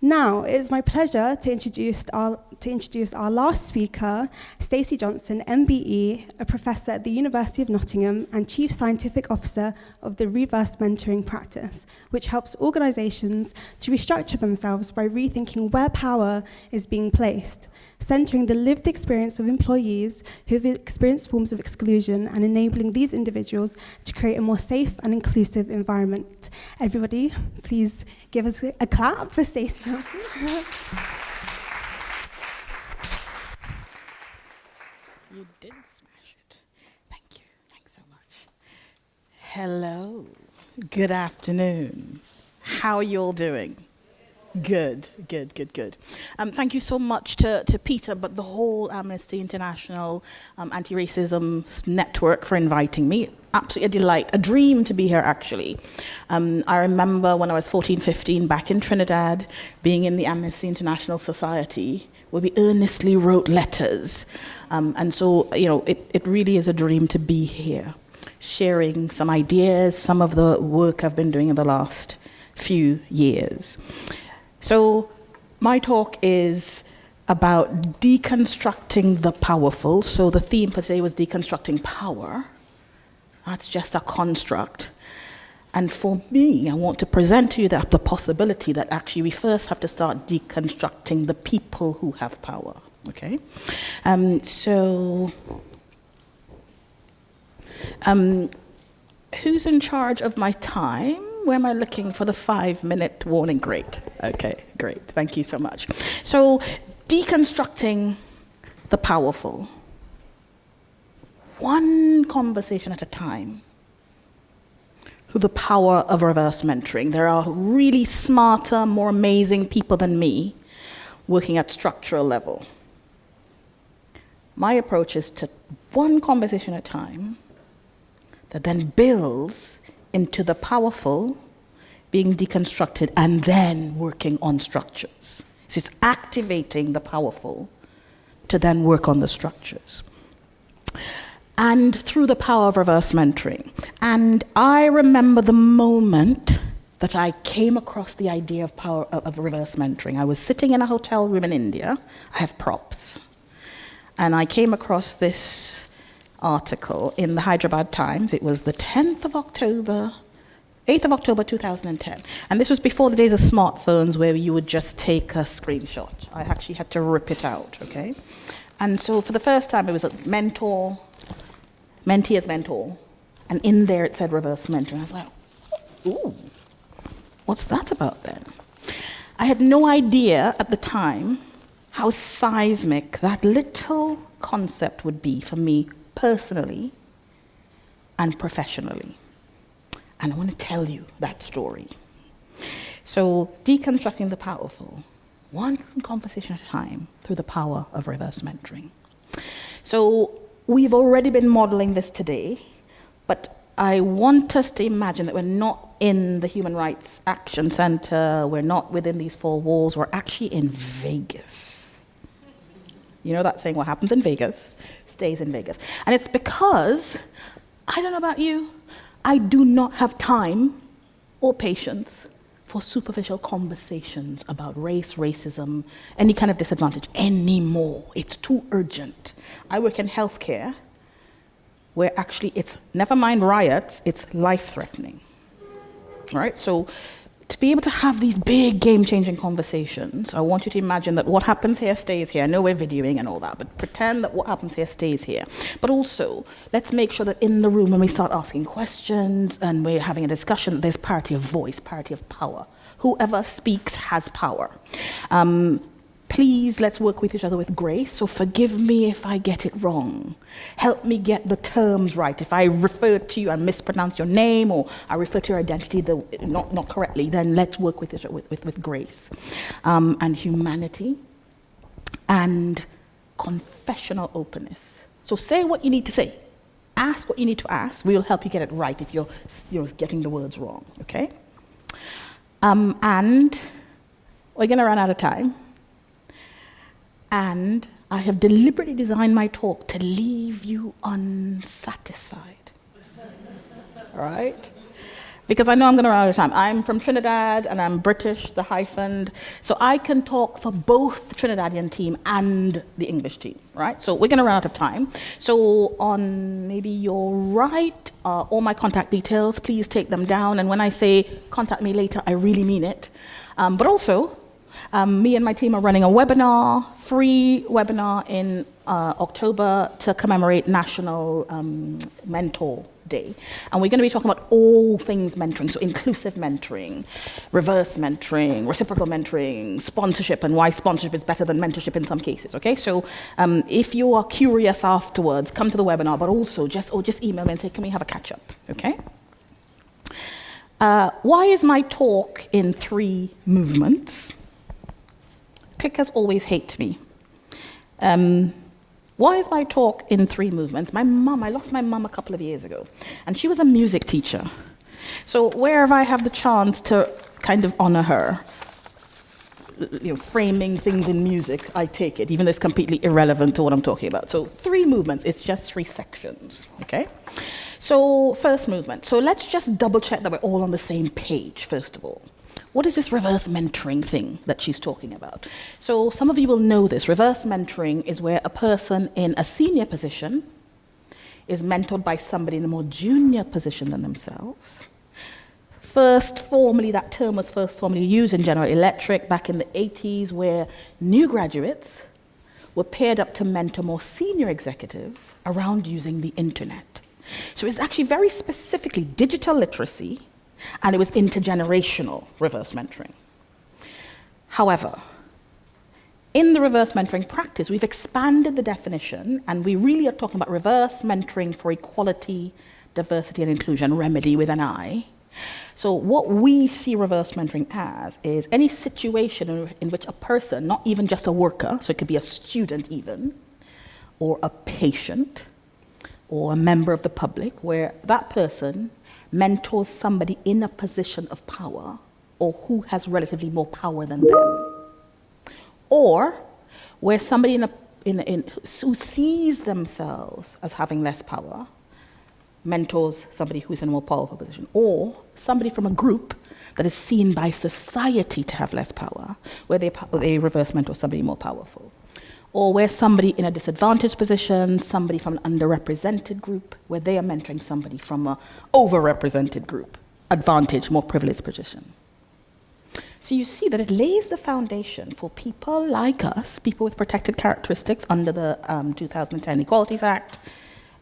Now, it is my pleasure to introduce our last speaker, Stacy Johnson, MBE, a professor at the University of Nottingham and Chief Scientific Officer of the Reverse Mentoring Practice, which helps organisations to restructure themselves by rethinking where power is being placed, centering the lived experience of employees who have experienced forms of exclusion and enabling these individuals to create a more safe and inclusive environment. Everybody, please give us a clap for Stacy Johnson. You did smash it. Thank you. Thanks so much. Hello. Good afternoon. How are you all doing? Good. Thank you so much to Peter, but the whole Amnesty International Anti-Racism Network for inviting me. Absolutely a delight, a dream to be here, actually. I remember when I was 14, 15, back in Trinidad, being in the Amnesty International Society, where we earnestly wrote letters. And so, it really is a dream to be here, sharing some ideas, some of the work I've been doing in the last few years. So my talk is about deconstructing the powerful. So the theme for today was deconstructing power. That's just a construct. And for me, I want to present to you the possibility that actually we first have to start deconstructing the people who have power, okay? Who's in charge of my time? Where am I looking for the 5-minute warning? Great. Okay, great. Thank you so much. So, deconstructing the powerful. One conversation at a time. Through the power of reverse mentoring. There are really smarter, more amazing people than me working at structural level. My approach is to one conversation at a time that then builds into the powerful being deconstructed and then working on structures. So it's activating the powerful to then work on the structures. And through the power of reverse mentoring. And I remember the moment that I came across the idea of power of reverse mentoring. I was sitting in a hotel room in India. I have props. And I came across this article in the Hyderabad Times. It was the 8th of October, 2010. And this was before the days of smartphones where you would just take a screenshot. I actually had to rip it out, okay? And so for the first time, it was a mentor, mentee as mentor. And in there it said reverse mentoring. I was like, ooh, what's that about then? I had no idea at the time how seismic that little concept would be for me personally and professionally. And I want to tell you that story. So, deconstructing the powerful, one conversation at a time through the power of reverse mentoring. So, we've already been modeling this today, but I want us to imagine that we're not in the Human Rights Action Center, we're not within these 4 walls, we're actually in Vegas. You know that saying, what happens in Vegas stays in Vegas. And it's because, I don't know about you, I do not have time or patience for superficial conversations about race, racism, any kind of disadvantage anymore. It's too urgent. I work in healthcare where actually it's, never mind riots, it's life-threatening. All right, so to be able to have these big game-changing conversations, I want you to imagine that what happens here stays here. I know we're videoing and all that, but pretend that what happens here stays here. But also, let's make sure that in the room when we start asking questions and we're having a discussion, there's parity of voice, parity of power. Whoever speaks has power. Please, let's work with each other with grace. So forgive me if I get it wrong. Help me get the terms right. If I refer to you and mispronounce your name, or I refer to your identity not correctly, then let's work with it with grace and humanity and confessional openness. So say what you need to say. Ask what you need to ask. We'll help you get it right if you're getting the words wrong, okay? And we're going to run out of time. And I have deliberately designed my talk to leave you unsatisfied. All right? because I know I'm going to run out of time. I'm from Trinidad and I'm British, the hyphened, so I can talk for both the Trinidadian team and the English team, right? So we're going to run out of time. So on maybe your right, all my contact details, please take them down. And when I say contact me later, I really mean it. But also, me and my team are running a webinar, free webinar in October to commemorate National Mentor Day. And we're going to be talking about all things mentoring, so inclusive mentoring, reverse mentoring, reciprocal mentoring, sponsorship, and why sponsorship is better than mentorship in some cases, okay? So if you are curious afterwards, come to the webinar, but also just email me and say, can we have a catch-up, okay? Why is my talk in 3 movements? Clickers always hate me. Why is my talk in 3 movements? I lost my mum a couple of years ago, and she was a music teacher. So wherever I have the chance to kind of honor her, framing things in music, I take it, even though it's completely irrelevant to what I'm talking about. So 3 movements, it's just 3 sections, okay? So first movement, so let's just double check that we're all on the same page, first of all. What is this reverse mentoring thing that she's talking about? So some of you will know this. Reverse mentoring is where a person in a senior position is mentored by somebody in a more junior position than themselves. That term was first formally used in General Electric back in the 80s, where new graduates were paired up to mentor more senior executives around using the internet. So it's actually very specifically digital literacy, and it was intergenerational reverse mentoring. However, in the reverse mentoring practice, we've expanded the definition, and we really are talking about reverse mentoring for equality, diversity, and inclusion, remedy with an I. So what we see reverse mentoring as is any situation in which a person, not even just a worker, so it could be a student even, or a patient, or a member of the public, where that person mentors somebody in a position of power or who has relatively more power than them. Or where somebody who sees themselves as having less power mentors somebody who's in a more powerful position. Or somebody from a group that is seen by society to have less power, where they reverse mentor somebody more powerful. Or where somebody in a disadvantaged position, somebody from an underrepresented group, where they are mentoring somebody from an overrepresented group, advantaged, more privileged position. So you see that it lays the foundation for people like us, people with protected characteristics under the 2010 Equalities Act,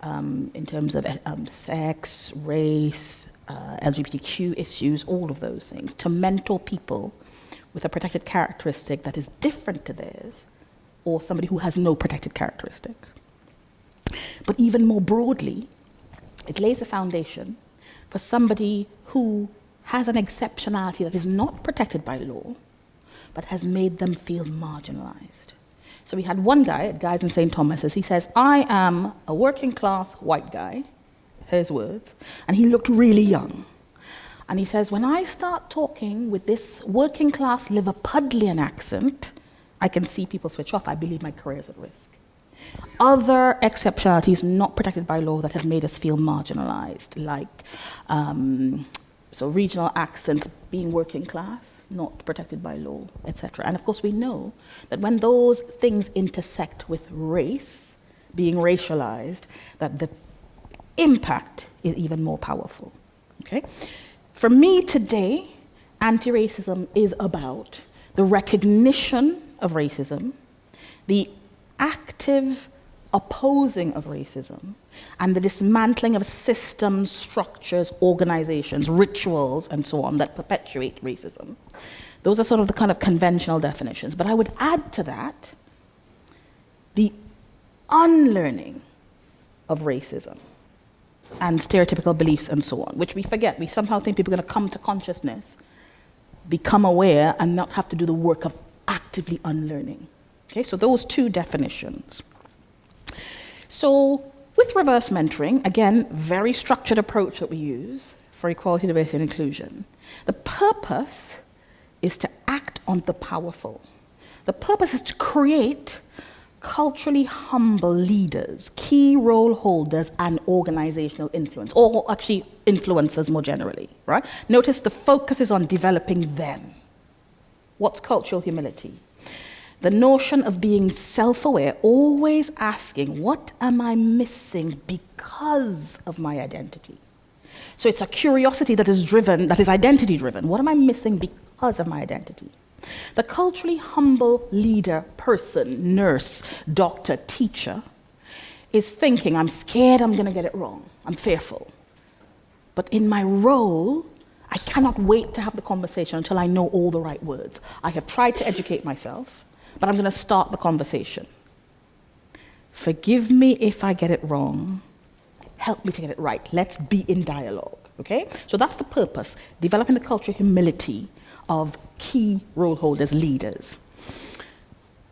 in terms of sex, race, LGBTQ issues, all of those things, to mentor people with a protected characteristic that is different to theirs, or somebody who has no protected characteristic. But even more broadly, it lays a foundation for somebody who has an exceptionality that is not protected by law, but has made them feel marginalized. So we had one guy at Guys in St. Thomas's, he says, I am a working class white guy, his words, and he looked really young. And he says, when I start talking with this working class Liverpudlian accent, I can see people switch off. I believe my career is at risk. Other exceptionalities not protected by law that have made us feel marginalized, like so regional accents, being working class, not protected by law, etc. And of course we know that when those things intersect with race, being racialized, that the impact is even more powerful. Okay? For me today, anti-racism is about the recognition of racism, the active opposing of racism, and the dismantling of systems, structures, organizations, rituals, and so on that perpetuate racism. Those are sort of the kind of conventional definitions. But I would add to that the unlearning of racism and stereotypical beliefs and so on, which we forget. We somehow think people are going to come to consciousness, become aware, and not have to do the work of actively unlearning. Okay, so those 2 definitions. So with reverse mentoring, again, very structured approach that we use for equality, diversity, and inclusion. The purpose is to act on the powerful. The purpose is to create culturally humble leaders, key role holders, and organizational influence, or actually influencers more generally, right? Notice the focus is on developing them. What's cultural humility? The notion of being self-aware, always asking, what am I missing because of my identity? So it's a curiosity that is driven, that is identity driven. What am I missing because of my identity? The culturally humble leader, person, nurse, doctor, teacher is thinking, I'm scared I'm going to get it wrong. I'm fearful. But in my role, I cannot wait to have the conversation until I know all the right words. I have tried to educate myself, but I'm going to start the conversation. Forgive me if I get it wrong. Help me to get it right. Let's be in dialogue, okay? So that's the purpose, developing the cultural humility of key role holders, leaders.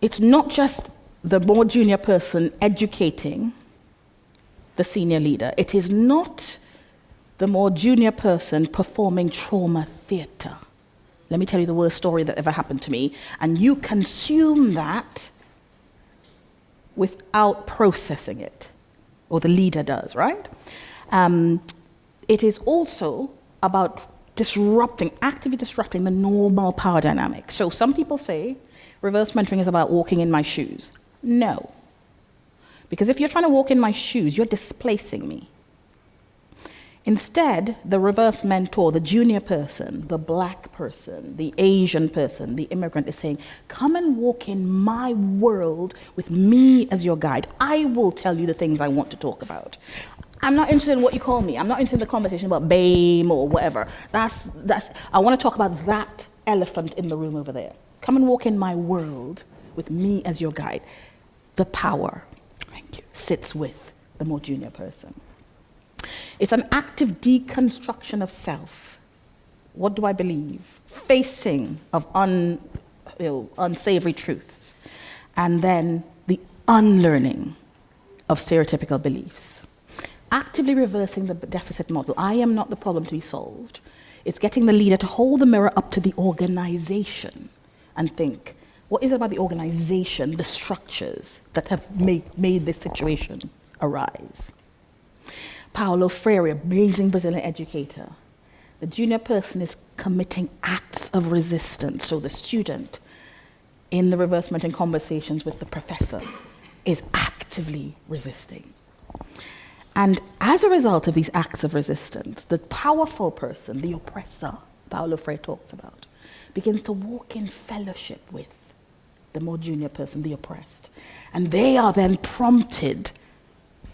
It's not just the more junior person educating the senior leader. It is not the more junior person performing trauma theater. Let me tell you the worst story that ever happened to me, and you consume that without processing it, or the leader does, right? It is also about actively disrupting the normal power dynamic. So some people say reverse mentoring is about walking in my shoes. No. Because if you're trying to walk in my shoes, you're displacing me. Instead, the reverse mentor, the junior person, the black person, the Asian person, the immigrant is saying, come and walk in my world with me as your guide. I will tell you the things I want to talk about. I'm not interested in what you call me. I'm not interested in the conversation about BAME or whatever. I want to talk about that elephant in the room over there. Come and walk in my world with me as your guide. The power, thank you, sits with the more junior person. It's an active deconstruction of self. What do I believe? Facing of unsavory truths. And then the unlearning of stereotypical beliefs. Actively reversing the deficit model. I am not the problem to be solved. It's getting the leader to hold the mirror up to the organization and think, what is it about the organization, the structures that have made this situation arise? Paulo Freire, amazing Brazilian educator. The junior person is committing acts of resistance. So the student in the reverse mentoring conversations with the professor is actively resisting. And as a result of these acts of resistance, the powerful person, the oppressor, Paulo Freire talks about, begins to walk in fellowship with the more junior person, the oppressed. And they are then prompted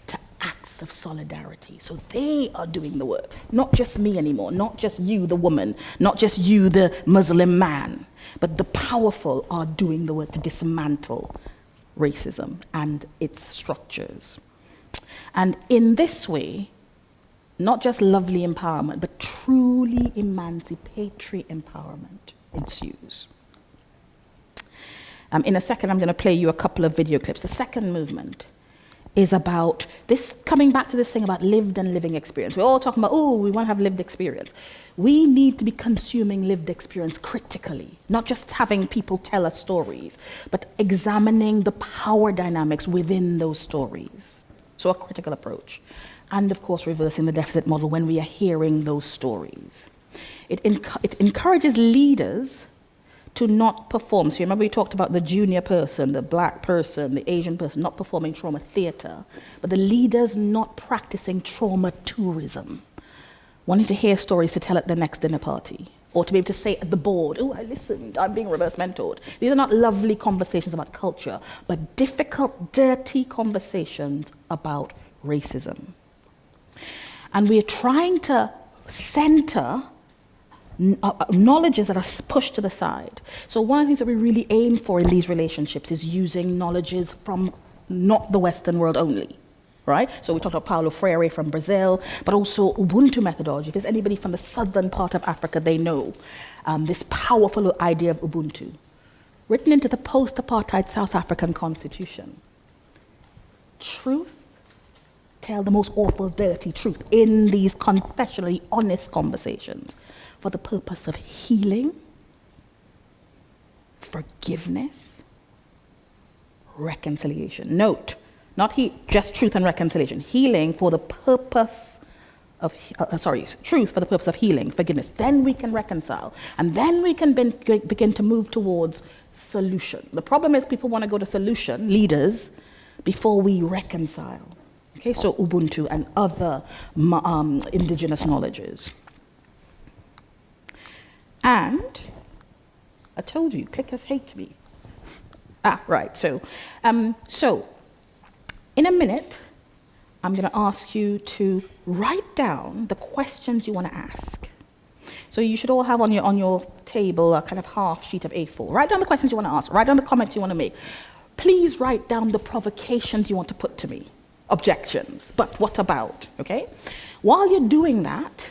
to acts of solidarity. So they are doing the work, not just me anymore, not just you, the woman, not just you, the Muslim man, but the powerful are doing the work to dismantle racism and its structures. And in this way, not just lovely empowerment, but truly emancipatory empowerment ensues. In a second, I'm going to play you a couple of video clips. The second movement is about this, coming back to this thing about lived and living experience. We're all talking about, we want to have lived experience. We need to be consuming lived experience critically, not just having people tell us stories, but examining the power dynamics within those stories. So a critical approach. And of course, reversing the deficit model when we are hearing those stories. It encourages leaders to not perform. So you remember we talked about the junior person, the black person, the Asian person not performing trauma theater, but the leaders not practicing trauma tourism, wanting to hear stories to tell at the next dinner party, or to be able to say at the board, I listened, I'm being reverse mentored. These are not lovely conversations about culture, but difficult, dirty conversations about racism. And we're trying to center knowledges that are pushed to the side. So one of the things that we really aim for in these relationships is using knowledges from not the Western world only, right? So we talked about Paulo Freire from Brazil, but also Ubuntu methodology. If there's anybody from the southern part of Africa, they know this powerful idea of Ubuntu, written into the post-apartheid South African constitution. Truth, tell the most awful, dirty truth in these confessionally honest conversations for the purpose of healing, forgiveness, reconciliation. Note, not just truth and reconciliation. Healing for the purpose of, truth for the purpose of healing, forgiveness. Then we can reconcile. And then we can begin to move towards solution. The problem is people want to go to solution, leaders, before we reconcile. Okay, so Ubuntu and other indigenous knowledges. And I told you, clickers hate me. Right, so in a minute, I'm going to ask you to write down the questions you want to ask. So you should all have on your table a kind of half sheet of A4. Write down the questions you want to ask. Write down the comments you want to make. Please write down the provocations you want to put to me. Objections, but what about, okay? While you're doing that,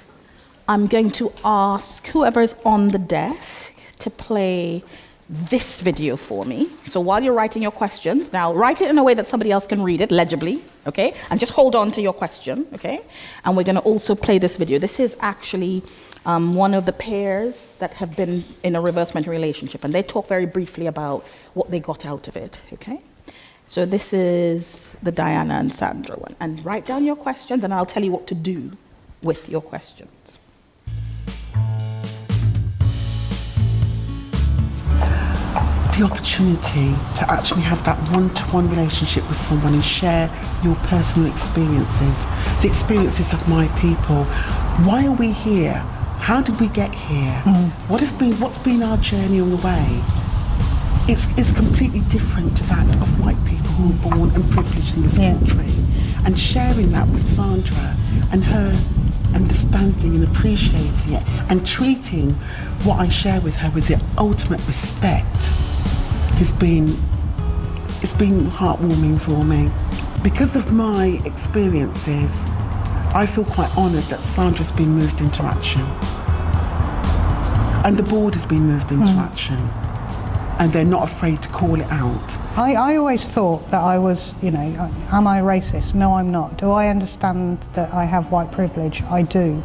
I'm going to ask whoever is on the desk to play this video for me. So while you're writing your questions, now write it in a way that somebody else can read it legibly, okay? And just hold on to your question, okay? And we're gonna also play this video. This is actually one of the pairs that have been in a reverse mentoring relationship, and they talk very briefly about what they got out of it, okay? So this is the Diana and Sandra one. And write down your questions, and I'll tell you what to do with your questions. The opportunity to actually have that one-to-one relationship with someone and share your personal experiences, the experiences of my people. Why are we here? How did we get here? What's been our journey on the way? It's completely different to that of white people who were born and privileged in this country. And sharing that with Sandra and her understanding and appreciating it and treating what I share with her with the ultimate respect it's been heartwarming for me. Because of my experiences, I feel quite honoured that Sandra's been moved into action. And the board has been moved into action. And they're not afraid to call it out. I always thought that I was, am I racist? No, I'm not. Do I understand that I have white privilege? I do.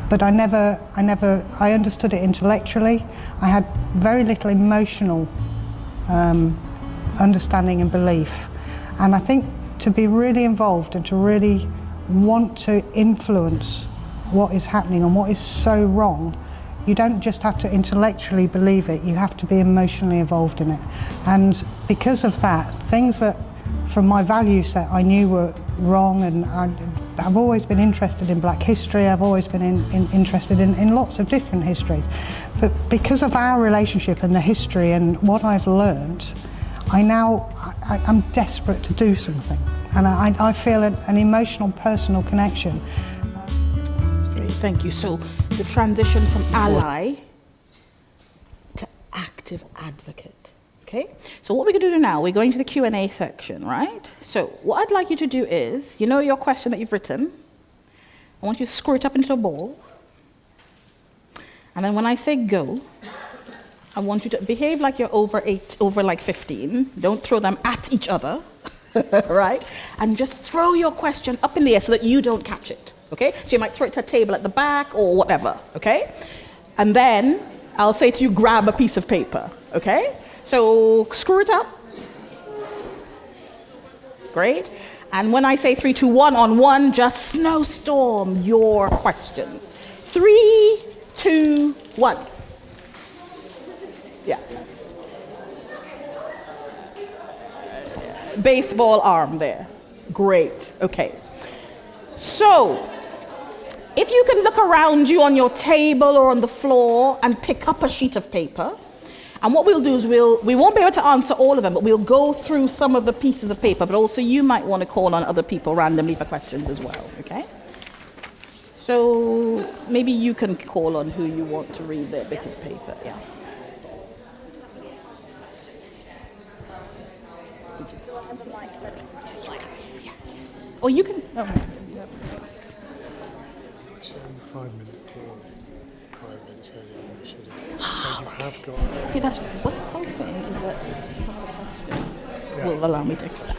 But I understood it intellectually. I had very little emotional understanding and belief. And I think to be really involved and to really want to influence what is happening and what is so wrong, you don't just have to intellectually believe it, you have to be emotionally involved in it. And because of that, things that from my value set I knew were wrong, and I've always been interested in black history, I've always been interested in lots of different histories. But because of our relationship and the history and what I've learned, I'm desperate to do something. And I feel an emotional, personal connection. Great, thank you. So the transition from ally to active advocate. Okay, so what we're going to do now, we're going to the Q&A section, right? So what I'd like you to do is, your question that you've written, I want you to screw it up into a ball. And then when I say go, I want you to behave like you're over 15. Don't throw them at each other, right? And just throw your question up in the air so that you don't catch it, okay? So you might throw it to a table at the back or whatever, okay? And then I'll say to you, grab a piece of paper, okay? So screw it up. Great. And when I say 3, 2, 1 on 1, just snowstorm your questions. 3, 2, 1. Yeah. Baseball arm there. Great. Okay. So, if you can look around you on your table or on the floor and pick up a sheet of paper, and what we'll do is we won't be able to answer all of them, but we'll go through some of the pieces of paper, but also you might want to call on other people randomly for questions as well, okay? So maybe you can call on who you want to read their bit of paper, yeah. Or you can, oh. It's only 5 minutes or 5 minutes earlier than you said it. So you have got... Okay, that's what's hoping is that some of the questions will allow me to explain.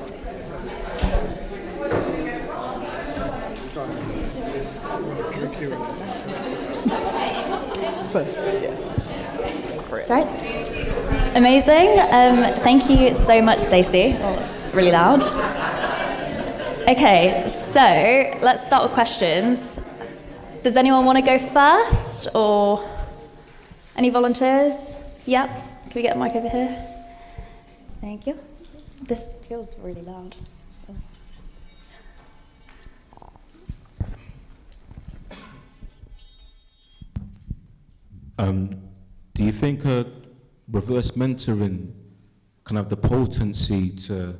The Q&A. So, yeah. for it. Right. Amazing. Thank you so much, Stacey. Oh, that's really loud. Okay, so let's start with questions. Does anyone want to go first, or any volunteers? Yep. Can we get a mic over here? Thank you. This feels really loud. Do you think reverse mentoring can have the potency to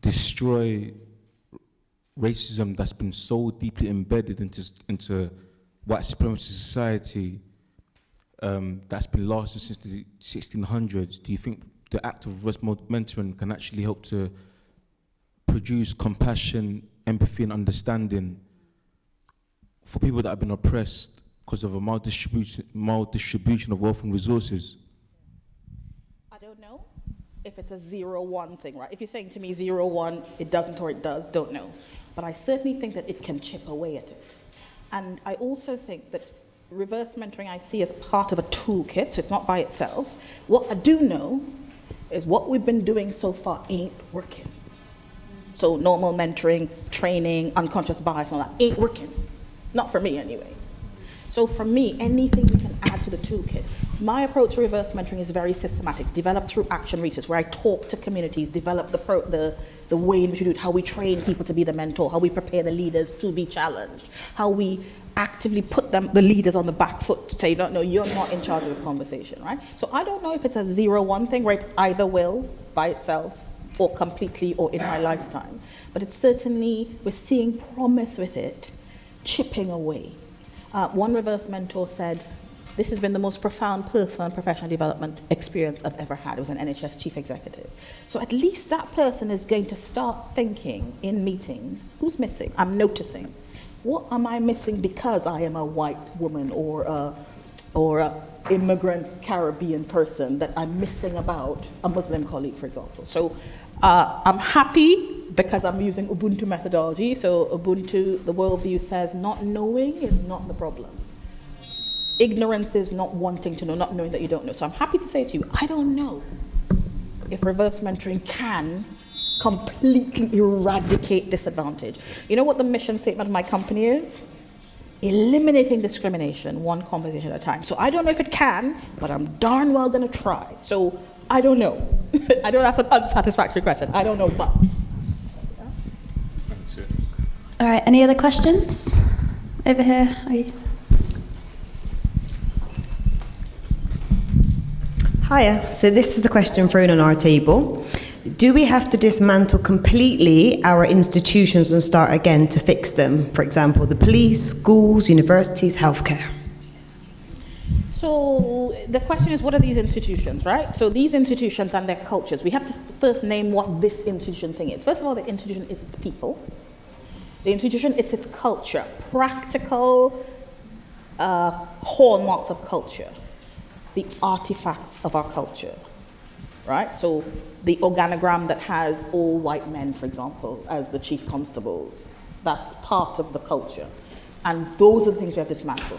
destroy racism that's been so deeply embedded into white supremacist society that's been lasting since the 1600s? Do you think the act of reverse mentoring can actually help to produce compassion, empathy, and understanding for people that have been oppressed because of a maldistribution of wealth and resources? I don't know if it's a 0-1 thing, right? If you're saying to me 0-1, it doesn't or it does, don't know. But I certainly think that it can chip away at it. And I also think that reverse mentoring I see as part of a toolkit, so it's not by itself. What I do know is what we've been doing so far ain't working. So normal mentoring, training, unconscious bias, and all that ain't working. Not for me anyway. So for me, anything we can add to the toolkit. My approach to reverse mentoring is very systematic, developed through action research, where I talk to communities, develop the way in which we do it, how we train people to be the mentor, how we prepare the leaders to be challenged, how we actively put the leaders on the back foot to say, no, you're not in charge of this conversation, right? So I don't know if it's a 0-1 thing, where it either will by itself or completely or in my lifetime, but it's certainly, we're seeing promise with it, chipping away. One reverse mentor said, this has been the most profound personal and professional development experience I've ever had. It was an NHS chief executive. So at least that person is going to start thinking in meetings, who's missing? I'm noticing. What am I missing because I am a white woman or a immigrant Caribbean person that I'm missing about a Muslim colleague, for example? So I'm happy because I'm using Ubuntu methodology. So Ubuntu, the worldview says not knowing is not the problem. Ignorance is not wanting to know, not knowing that you don't know. So I'm happy to say to you, I don't know if reverse mentoring can completely eradicate disadvantage. You know what the mission statement of my company is? Eliminating discrimination, one conversation at a time. So I don't know if it can, but I'm darn well gonna try. So I don't know. I know that's an unsatisfactory question. I don't know, but. All right, any other questions? Over here, are you? Hiya, so this is the question thrown on our table. Do we have to dismantle completely our institutions and start again to fix them? For example, the police, schools, universities, healthcare. So the question is, what are these institutions, right? So these institutions and their cultures, we have to first name what this institution thing is. First of all, the institution is its people. The institution, it's its culture, practical hallmarks of culture, the artifacts of our culture, right? So the organogram that has all white men, for example, as the chief constables, that's part of the culture. And those are the things we have to dismantle.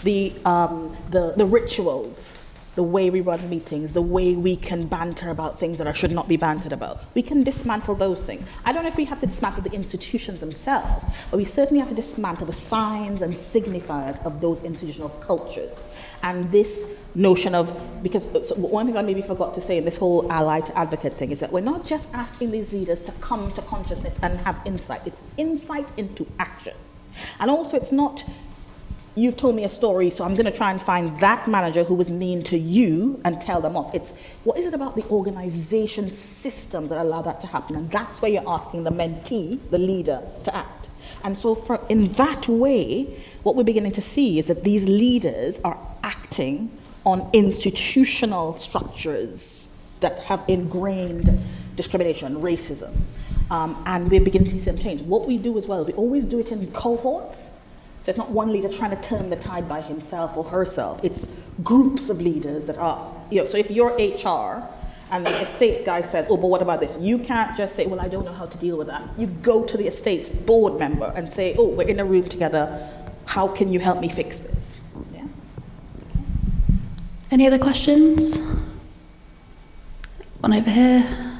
The rituals, the way we run meetings, the way we can banter about things that should not be bantered about. We can dismantle those things. I don't know if we have to dismantle the institutions themselves, but we certainly have to dismantle the signs and signifiers of those institutional cultures. And this notion of, because one thing I maybe forgot to say in this whole ally to advocate thing is that we're not just asking these leaders to come to consciousness and have insight. It's insight into action. And also it's not, you've told me a story, so I'm going to try and find that manager who was mean to you and tell them off. It's, what is it about the organization systems that allow that to happen? And that's where you're asking the mentee, the leader, to act. And so in that way, what we're beginning to see is that these leaders are acting on institutional structures that have ingrained discrimination, racism. And we're beginning to see them change. What we do as well, we always do it in cohorts. So it's not one leader trying to turn the tide by himself or herself. It's groups of leaders that are, so if you're HR and the estates guy says, oh, but what about this? You can't just say, well, I don't know how to deal with that. You go to the estates board member and say, oh, we're in a room together. How can you help me fix this? Yeah. Any other questions? One over here.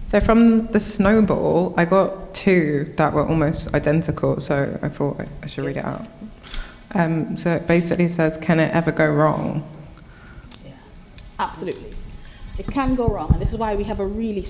So from the snowball, I got two that were almost identical, so I thought I should read it out. So it basically says, can it ever go wrong? Yeah, absolutely. It can go wrong, and this is why we have a really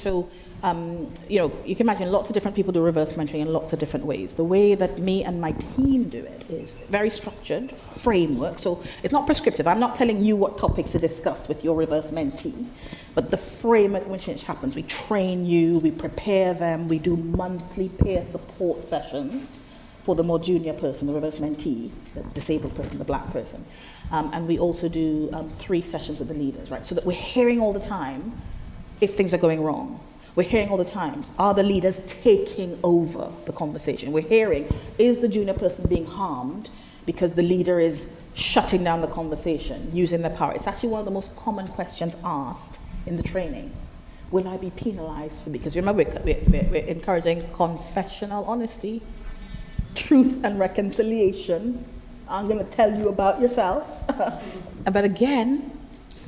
you can imagine lots of different people do reverse mentoring in lots of different ways. The way that me and my team do it is very structured, framework, so it's not prescriptive. I'm not telling you what topics to discuss with your reverse mentee, but the framework in which it happens. We train you, we prepare them, we do monthly peer support sessions for the more junior person, the reverse mentee, the disabled person, the black person. And we also do 3 sessions with the leaders, right? So that we're hearing all the time if things are going wrong. We're hearing all the times, are the leaders taking over the conversation? We're hearing, is the junior person being harmed because the leader is shutting down the conversation, using their power? It's actually one of the most common questions asked in the training. Will I be penalized? Because remember, we're encouraging confessional honesty, truth and reconciliation. I'm going to tell you about yourself. But again,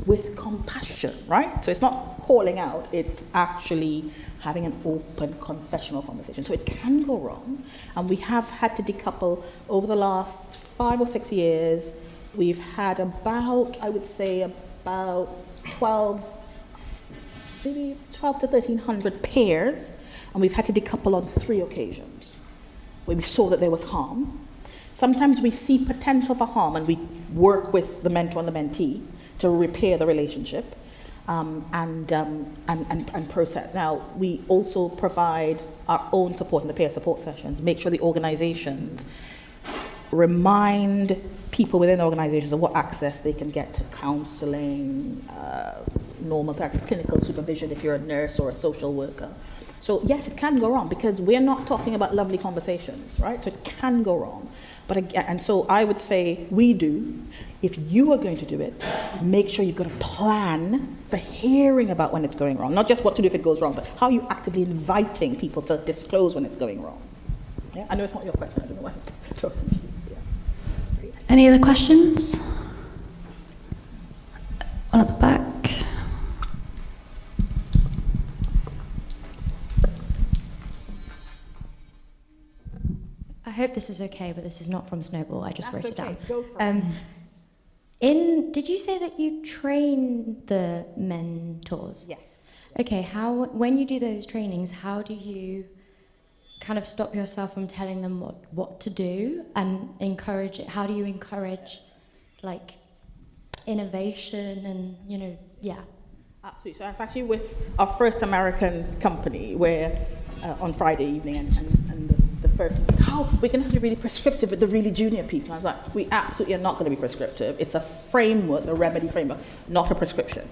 with compassion, right? So it's not calling out, it's actually having an open confessional conversation. So it can go wrong, and we have had to decouple over the last 5 or 6 years. We've had about, I would say, about 12 to 1,300 pairs, and we've had to decouple on 3 occasions where we saw that there was harm. Sometimes we see potential for harm, and we work with the mentor and the mentee to repair the relationship and process. Now, we also provide our own support in the peer support sessions, make sure the organizations remind people within organizations of what access they can get to counseling, normal therapy, clinical supervision if you're a nurse or a social worker. So yes, it can go wrong because we're not talking about lovely conversations, right? So it can go wrong. But again, and so I would say we do. If you are going to do it, make sure you've got a plan for hearing about when it's going wrong. Not just what to do if it goes wrong, but how are you actively inviting people to disclose when it's going wrong. Yeah? I know it's not your question. I don't know why I'm talking to you. Yeah. Any other questions? One at the back. I hope this is okay, but this is not from Snowball. I just That's wrote it okay. down. Go for it. Did you say that you train the mentors? Yes. Okay, when you do those trainings, how do you kind of stop yourself from telling them what to do and encourage it? How do you encourage like innovation and, yeah. Absolutely. So I was actually with our first American company where on Friday evening and the person said, how we can have to be really prescriptive with the really junior people. I was like, we absolutely are not going to be prescriptive. It's a framework, a remedy framework, not a prescription.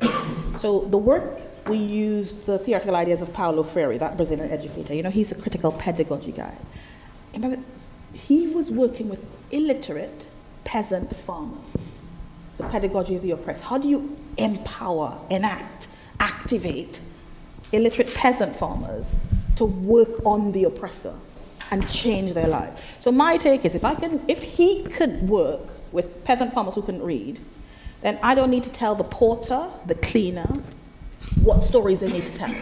So the work, we used the theoretical ideas of Paulo Freire, that Brazilian educator. He's a critical pedagogy guy. Remember, he was working with illiterate peasant farmers. The pedagogy of the oppressed. How do you empower, enact, activate illiterate peasant farmers to work on the oppressor and change their lives? So my take is, if he could work with peasant farmers who couldn't read, then I don't need to tell the porter, the cleaner, what stories they need to tell.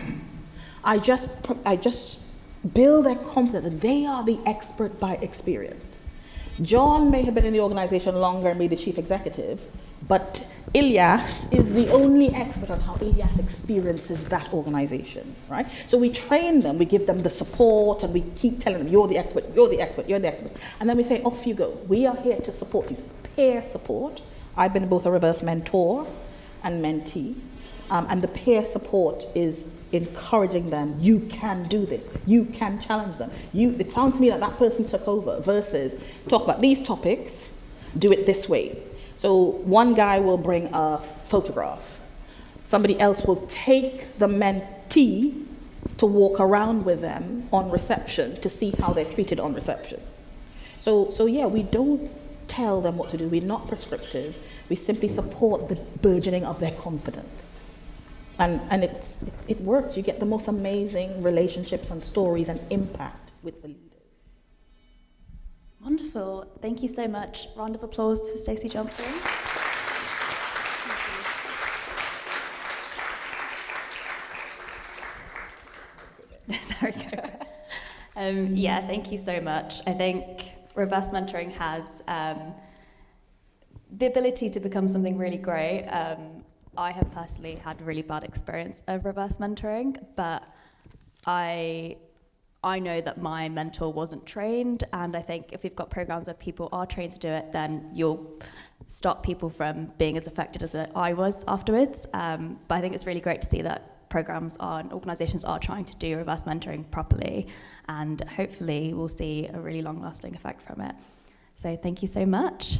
I just build their confidence that they are the expert by experience. John may have been in the organization longer and be the chief executive, but Ilyas is the only expert on how Ilyas experiences that organization, right? So we train them, we give them the support, and we keep telling them, you're the expert, you're the expert, you're the expert. And then we say, off you go. We are here to support you. Peer support. I've been both a reverse mentor and mentee. And the peer support is encouraging them, you can do this, you can challenge them. It sounds to me like that person took over versus talk about these topics, do it this way. So one guy will bring a photograph. Somebody else will take the mentee to walk around with them on reception to see how they're treated on reception. So yeah, we don't tell them what to do. We're not prescriptive. We simply support the burgeoning of their confidence. And it works. You get the most amazing relationships and stories and impact with the leaders. Wonderful. Wonderful. Thank you so much. Round of applause for Stacy Johnson. Sorry, go. Yeah, thank you so much. I think reverse mentoring has the ability to become something really great. I have personally had a really bad experience of reverse mentoring, but I know that my mentor wasn't trained, and I think if you've got programs where people are trained to do it, then you'll stop people from being as affected as I was afterwards. But I think it's really great to see that programs and organisations are trying to do reverse mentoring properly, and hopefully we'll see a really long-lasting effect from it. So thank you so much.